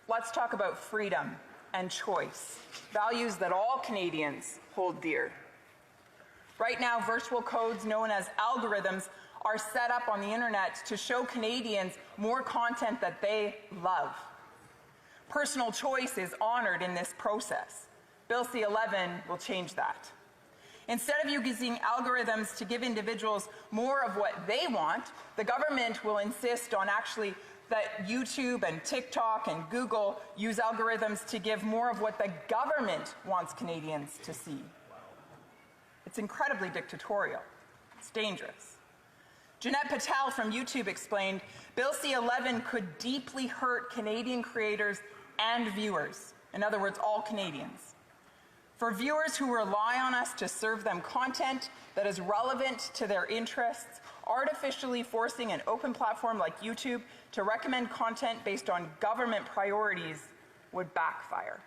let's talk about freedom and choice, values that all Canadians hold dear. Right now, virtual codes known as algorithms are set up on the internet to show Canadians more content that they love. Personal choice is honored in this process. Bill C-11 will change that. Instead of using algorithms to give individuals more of what they want, the government will insist on that YouTube and TikTok and Google use algorithms to give more of what the government wants Canadians to see. It's incredibly dictatorial. It's dangerous. Jeanette Patel from YouTube explained, Bill C-11 could deeply hurt Canadian creators and viewers, in other words, all Canadians. For viewers who rely on us to serve them content that is relevant to their interests, artificially forcing an open platform like YouTube to recommend content based on government priorities would backfire.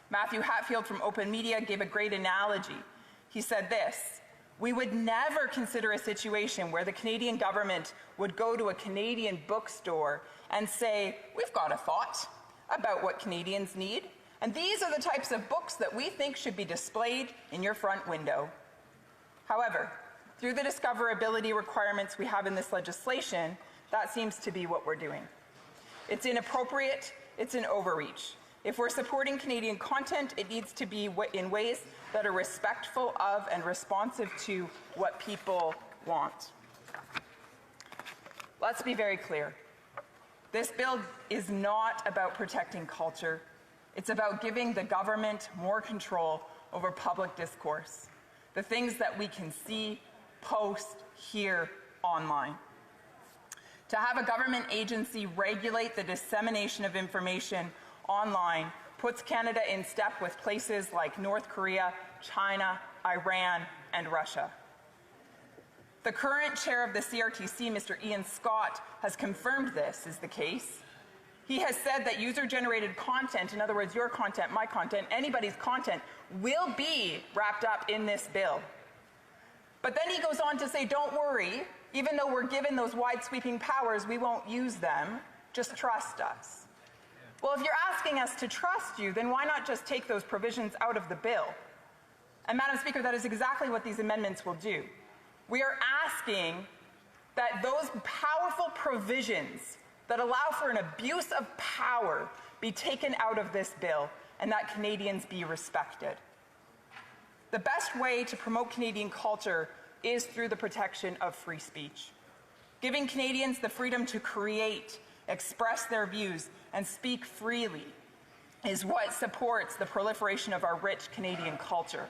Matthew Hatfield from Open Media gave a great analogy. He said this, we would never consider a situation where the Canadian government would go to a Canadian bookstore and say, we've got a thought about what Canadians need, and these are the types of books that we think should be displayed in your front window. However, through the discoverability requirements we have in this legislation, that seems to be what we're doing. It's inappropriate, it's an overreach. If we're supporting Canadian content, it needs to be in ways that are respectful of and responsive to what people want. Let's be very clear. This bill is not about protecting culture. It's about giving the government more control over public discourse, the things that we can see, post, hear online. To have a government agency regulate the dissemination of information online puts Canada in step with places like North Korea, China, Iran, and Russia. The current chair of the CRTC, Mr. Ian Scott, has confirmed this is the case. He has said that user-generated content, in other words, your content, my content, anybody's content, will be wrapped up in this bill. But then he goes on to say, don't worry, even though we're given those wide-sweeping powers, we won't use them, just trust us. Well, if you're asking us to trust you, then why not just take those provisions out of the bill? And Madam Speaker, that is exactly what these amendments will do. We are asking that those powerful provisions that allow for an abuse of power be taken out of this bill and that Canadians be respected. The best way to promote Canadian culture is through the protection of free speech. Giving Canadians the freedom to create, express their views, and speak freely is what supports the proliferation of our rich Canadian culture.